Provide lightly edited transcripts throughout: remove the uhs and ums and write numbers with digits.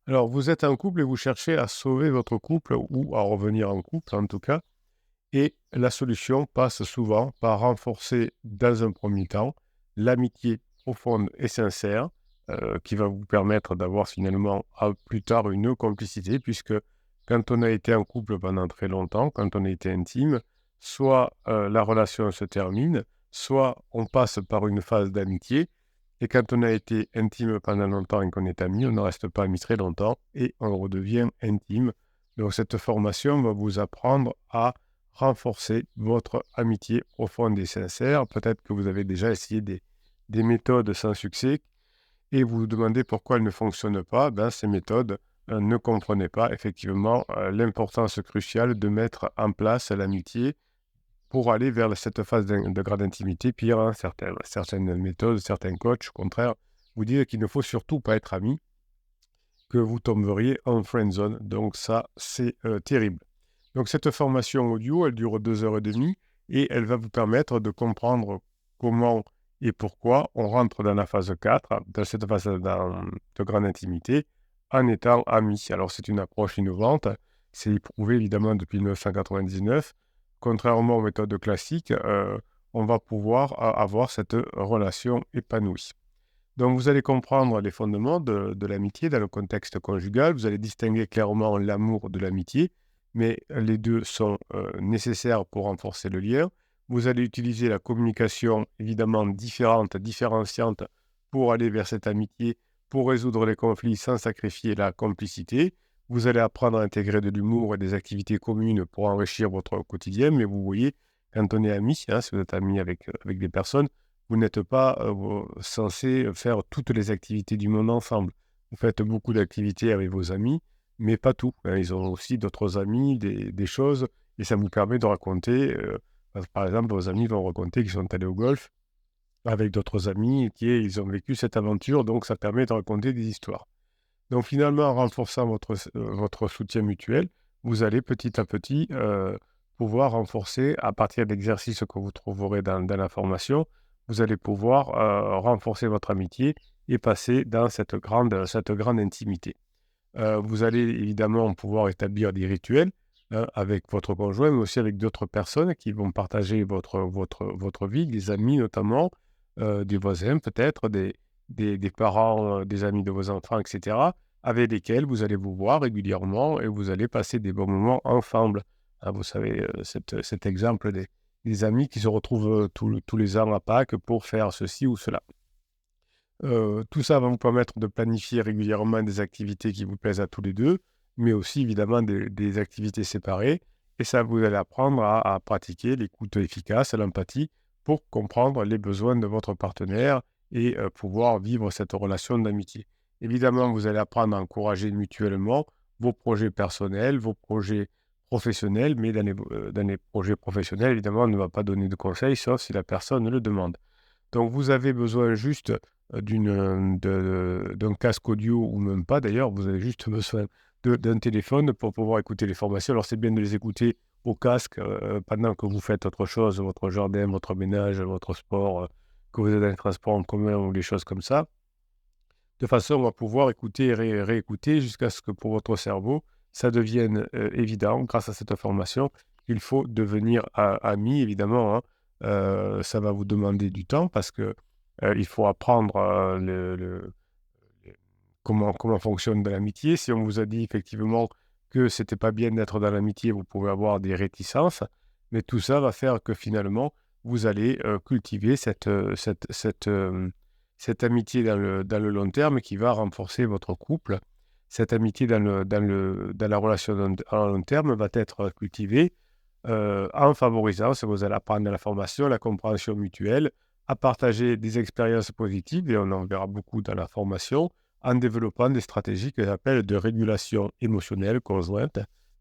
Alors, vous êtes un couple et vous cherchez à sauver votre couple ou à revenir en couple en tout cas. Et la solution passe souvent par renforcer dans un premier temps l'amitié profonde et sincère qui va vous permettre d'avoir finalement plus tard une complicité puisque quand on a été en couple pendant très longtemps, quand on a été intime, soit la relation se termine, soit on passe par une phase d'amitié et quand on a été intime pendant longtemps et qu'on est amis, on ne reste pas amis très longtemps et on redevient intime. Donc cette formation va vous apprendre à renforcer votre amitié profonde et sincère. Peut-être que vous avez déjà essayé des méthodes sans succès et vous vous demandez pourquoi elles ne fonctionnent pas. Ben, ces méthodes ne comprenaient pas effectivement l'importance cruciale de mettre en place l'amitié pour aller vers cette phase de grande intimité. Pire, hein, certaines méthodes, certains coachs, au contraire, vous disent qu'il ne faut surtout pas être amis, que vous tomberiez en friend zone. Donc ça, c'est terrible. Donc cette formation audio, elle dure 2 heures et demie et elle va vous permettre de comprendre comment et pourquoi on rentre dans la phase 4, dans cette phase de grande intimité, en étant amis. Alors c'est une approche innovante, c'est éprouvé évidemment depuis 1999. Contrairement aux méthodes classiques, on va pouvoir avoir cette relation épanouie. Donc vous allez comprendre les fondements de l'amitié dans le contexte conjugal, vous allez distinguer clairement l'amour de l'amitié, mais les deux sont nécessaires pour renforcer le lien. Vous allez utiliser la communication évidemment différente, différenciante pour aller vers cette amitié, pour résoudre les conflits sans sacrifier la complicité. Vous allez apprendre à intégrer de l'humour et des activités communes pour enrichir votre quotidien, mais vous voyez, quand on est ami, hein, si vous êtes ami avec des personnes, vous n'êtes pas censé faire toutes les activités du monde ensemble. Vous faites beaucoup d'activités avec vos amis, mais pas tout, hein. Ils ont aussi d'autres amis, des choses, et ça vous permet de raconter, par exemple, vos amis vont raconter qu'ils sont allés au golf avec d'autres amis et qu'ils ont vécu cette aventure, donc ça permet de raconter des histoires. Donc finalement, en renforçant votre soutien mutuel, vous allez petit à petit pouvoir renforcer, à partir d'exercices que vous trouverez dans la formation, vous allez pouvoir renforcer votre amitié et passer dans cette grande intimité. Vous allez évidemment pouvoir établir des rituels avec votre conjoint, mais aussi avec d'autres personnes qui vont partager votre vie, des amis notamment, des voisins peut-être, des parents, des amis de vos enfants, etc., avec lesquels vous allez vous voir régulièrement et vous allez passer des bons moments ensemble. Hein, vous savez, cet exemple des amis qui se retrouvent tous les ans à Pâques pour faire ceci ou cela. Tout ça va vous permettre de planifier régulièrement des activités qui vous plaisent à tous les 2, mais aussi évidemment des activités séparées et ça vous allez apprendre à pratiquer l'écoute efficace, l'empathie pour comprendre les besoins de votre partenaire et pouvoir vivre cette relation d'amitié. Évidemment, vous allez apprendre à encourager mutuellement vos projets personnels, vos projets professionnels, mais dans les projets professionnels, évidemment, on ne va pas donner de conseils sauf si la personne le demande. Donc vous avez besoin juste, d'un casque audio ou même pas d'ailleurs, vous avez juste besoin d'un téléphone pour pouvoir écouter les formations. Alors c'est bien de les écouter au casque, pendant que vous faites autre chose, votre jardin, votre ménage, votre sport, que vous êtes dans les transports en commun ou des choses comme ça, de façon à pouvoir écouter et réécouter jusqu'à ce que pour votre cerveau, ça devienne, évident grâce à cette formation. Il faut devenir ami évidemment, hein. Ça va vous demander du temps parce que, il faut apprendre, comment fonctionne de l'amitié. Si on vous a dit effectivement que c'était pas bien d'être dans l'amitié, vous pouvez avoir des réticences, mais tout ça va faire que finalement, vous allez, cultiver cette amitié dans le long terme qui va renforcer votre couple. Cette amitié dans la relation à long terme va être cultivée, en favorisant, ce que vous allez apprendre dans la formation, la compréhension mutuelle, à partager des expériences positives, et on en verra beaucoup dans la formation, en développant des stratégies que j'appelle de régulation émotionnelle conjointe,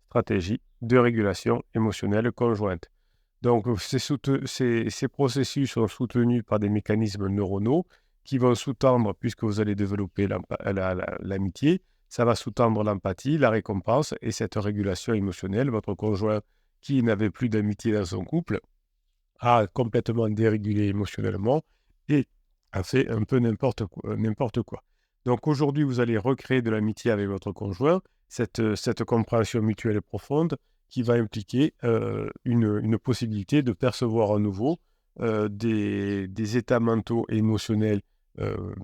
stratégie de régulation émotionnelle conjointe. Donc, ces processus sont soutenus par des mécanismes neuronaux qui vont sous-tendre, puisque vous allez développer l'amitié, ça va sous-tendre l'empathie, la récompense et cette régulation émotionnelle. Votre conjoint qui n'avait plus d'amitié dans son couple a complètement dérégulé émotionnellement et a fait un peu n'importe quoi. Donc aujourd'hui, vous allez recréer de l'amitié avec votre conjoint, cette compréhension mutuelle et profonde qui va impliquer une possibilité de percevoir à nouveau des états mentaux et émotionnels euh,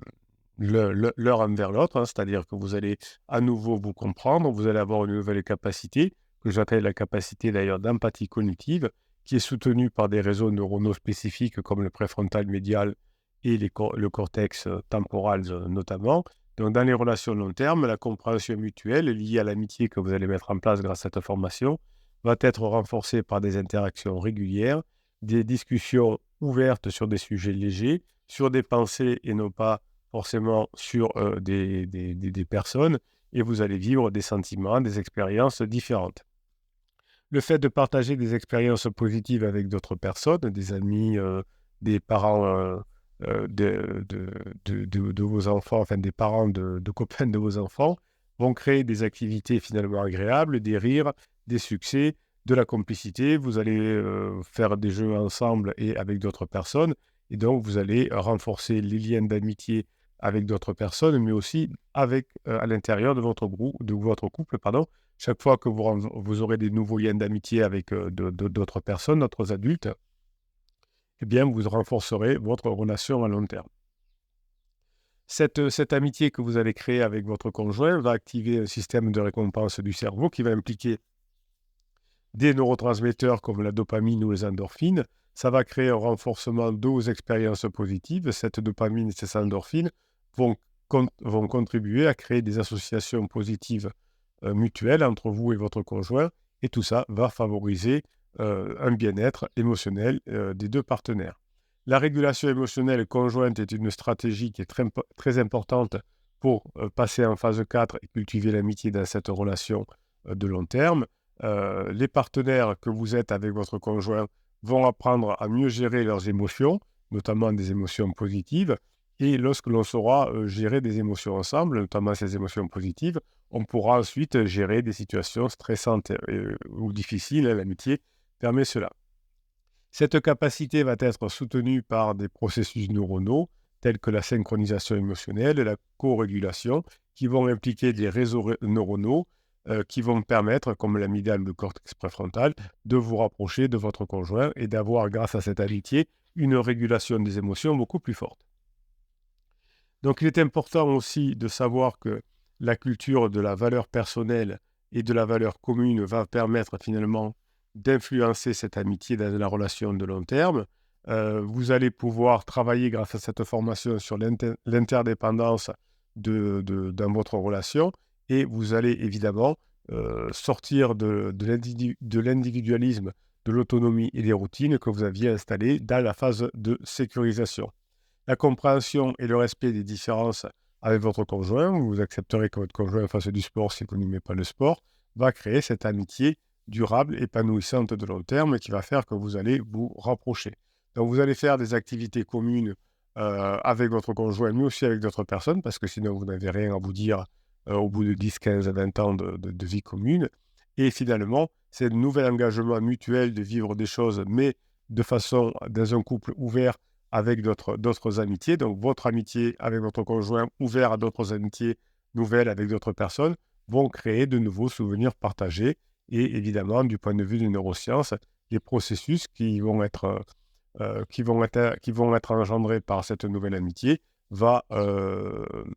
l'un envers l'autre, hein, c'est-à-dire que vous allez à nouveau vous comprendre, vous allez avoir une nouvelle capacité, que j'appelle la capacité d'ailleurs d'empathie cognitive, qui est soutenue par des réseaux neuronaux spécifiques comme le préfrontal médial et le cortex temporal notamment. Donc dans les relations long terme, la compréhension mutuelle liée à l'amitié que vous allez mettre en place grâce à cette formation va être renforcée par des interactions régulières, des discussions ouvertes sur des sujets légers, sur des pensées et non pas forcément sur des personnes, et vous allez vivre des sentiments, des expériences différentes. Le fait de partager des expériences positives avec d'autres personnes, des amis, des parents de vos enfants, enfin des parents de copains de vos enfants, vont créer des activités finalement agréables, des rires, des succès, de la complicité. Vous allez faire des jeux ensemble et avec d'autres personnes, et donc vous allez renforcer les liens d'amitié avec d'autres personnes, mais aussi avec, à l'intérieur de votre groupe, de votre couple, pardon. Chaque fois que vous aurez des nouveaux liens d'amitié avec d'autres personnes, d'autres adultes, eh bien, vous renforcerez votre relation à long terme. Cette amitié que vous allez créer avec votre conjoint va activer un système de récompense du cerveau qui va impliquer des neurotransmetteurs comme la dopamine ou les endorphines. Ça va créer un renforcement de vos expériences positives. Cette dopamine et ces endorphines vont, vont contribuer à créer des associations positives mutuelles entre vous et votre conjoint. Et tout ça va favoriser un bien-être émotionnel des deux partenaires. La régulation émotionnelle conjointe est une stratégie qui est très importante pour passer en phase 4 et cultiver l'amitié dans cette relation de long terme. Les partenaires que vous êtes avec votre conjoint vont apprendre à mieux gérer leurs émotions, notamment des émotions positives. Et lorsque l'on saura gérer des émotions ensemble, notamment ces émotions positives, on pourra ensuite gérer des situations stressantes ou difficiles. L'amitié permet cela. Cette capacité va être soutenue par des processus neuronaux tels que la synchronisation émotionnelle et la co-régulation qui vont impliquer des réseaux neuronaux qui vont permettre, comme l'amygdale ou le cortex préfrontal, de vous rapprocher de votre conjoint et d'avoir, grâce à cette amitié, une régulation des émotions beaucoup plus forte. Donc il est important aussi de savoir que la culture de la valeur personnelle et de la valeur commune va permettre finalement d'influencer cette amitié dans la relation de long terme. Vous allez pouvoir travailler grâce à cette formation sur l'interdépendance dans votre relation et vous allez évidemment sortir de l'individualisme, de l'autonomie et des routines que vous aviez installées dans la phase de sécurisation. La compréhension et le respect des différences avec votre conjoint, vous accepterez que votre conjoint fasse du sport si vous n'aimez pas le sport, va créer cette amitié durable, épanouissante de long terme qui va faire que vous allez vous rapprocher. Donc vous allez faire des activités communes avec votre conjoint, mais aussi avec d'autres personnes, parce que sinon vous n'avez rien à vous dire au bout de 10, 15, 20 ans de vie commune. Et finalement, c'est un nouvel engagement mutuel de vivre des choses, mais de façon, dans un couple ouvert, avec d'autres amitiés. Donc, votre amitié avec votre conjoint, ouvert à d'autres amitiés nouvelles avec d'autres personnes, vont créer de nouveaux souvenirs partagés. Et évidemment, du point de vue des neurosciences, les processus qui vont être engendrés par cette nouvelle amitié va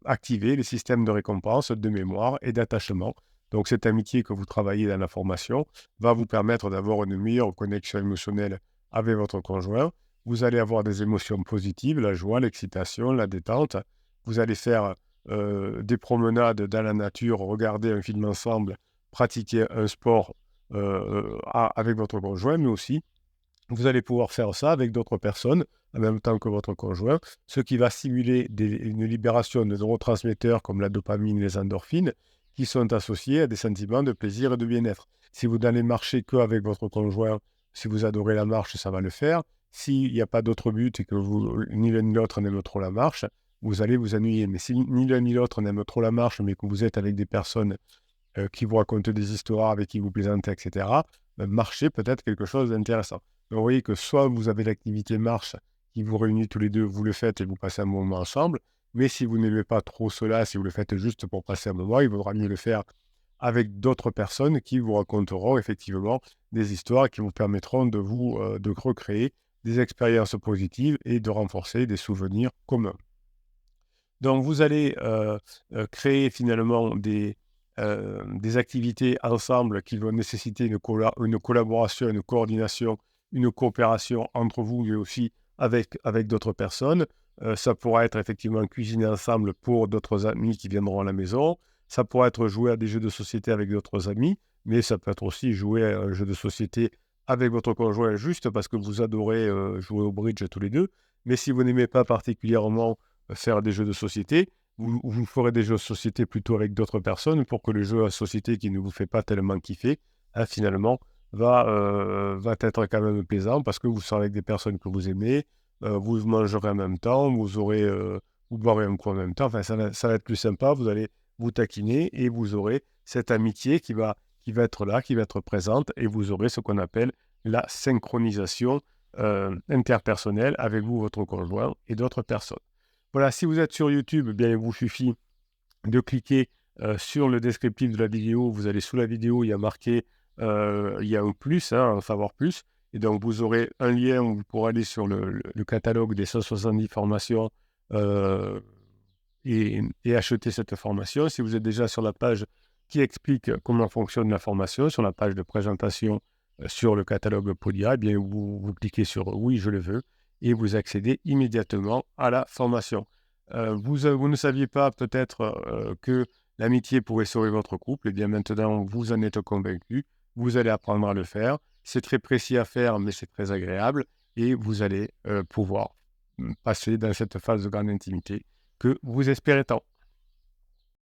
activer les systèmes de récompense, de mémoire et d'attachement. Donc, cette amitié que vous travaillez dans la formation va vous permettre d'avoir une meilleure connexion émotionnelle avec votre conjoint. Vous allez avoir des émotions positives, la joie, l'excitation, la détente. Vous allez faire des promenades dans la nature, regarder un film ensemble, pratiquer un sport avec votre conjoint, mais aussi vous allez pouvoir faire ça avec d'autres personnes en même temps que votre conjoint, ce qui va stimuler une libération de neurotransmetteurs comme la dopamine et les endorphines qui sont associés à des sentiments de plaisir et de bien-être. Si vous n'allez marcher qu'avec votre conjoint, si vous adorez la marche, ça va le faire. S'il n'y a pas d'autre but et que ni l'un ni l'autre n'aime trop la marche, vous allez vous ennuyer. Mais si ni l'un ni l'autre n'aime trop la marche, mais que vous êtes avec des personnes qui vous racontent des histoires, avec qui vous plaisantez, etc., marcher peut être quelque chose d'intéressant. Donc, vous voyez que soit vous avez l'activité marche qui vous réunit tous les deux, vous le faites et vous passez un bon moment ensemble, Mais si vous n'aimez pas trop cela, si vous le faites juste pour passer un moment, il vaudra mieux le faire avec d'autres personnes qui vous raconteront effectivement des histoires qui vous permettront de recréer des expériences positives et de renforcer des souvenirs communs. Donc vous allez, créer finalement des activités ensemble qui vont nécessiter une collaboration, une coordination, une coopération entre vous, mais aussi avec d'autres personnes. Ça pourra être effectivement cuisiner ensemble pour d'autres amis qui viendront à la maison. Ça pourra être jouer à des jeux de société avec d'autres amis, mais ça peut être aussi jouer à un jeu de société avec votre conjoint juste parce que vous adorez, jouer au bridge tous les 2. Mais si vous n'aimez pas particulièrement faire des jeux de société, vous ferez des jeux de société plutôt avec d'autres personnes pour que le jeu de société qui ne vous fait pas tellement kiffer, finalement, va être quand même plaisant parce que vous serez avec des personnes que vous aimez, vous mangerez en même temps, vous boirez un coup en même temps, enfin ça va être plus sympa, vous allez vous taquiner et vous aurez cette amitié qui va être là, qui va être présente et vous aurez ce qu'on appelle la synchronisation interpersonnelle avec vous, votre conjoint et d'autres personnes. Voilà, si vous êtes sur YouTube, eh bien, il vous suffit de cliquer sur le descriptif de la vidéo. Vous allez sous la vidéo, il y a marqué, il y a un plus, en savoir plus. Et donc, vous aurez un lien où vous pourrez aller sur le catalogue des 170 formations euh, et acheter cette formation. Si vous êtes déjà sur la page qui explique comment fonctionne la formation, sur la page de présentation sur le catalogue Podia, eh bien, vous cliquez sur «Oui, je le veux» et vous accédez immédiatement à la formation. Vous ne saviez pas peut-être que l'amitié pouvait sauver votre couple. Eh bien, maintenant, vous en êtes convaincu. Vous allez apprendre à le faire. C'est très précis à faire, mais c'est très agréable. Et vous allez pouvoir passer dans cette phase de grande intimité que vous espérez tant.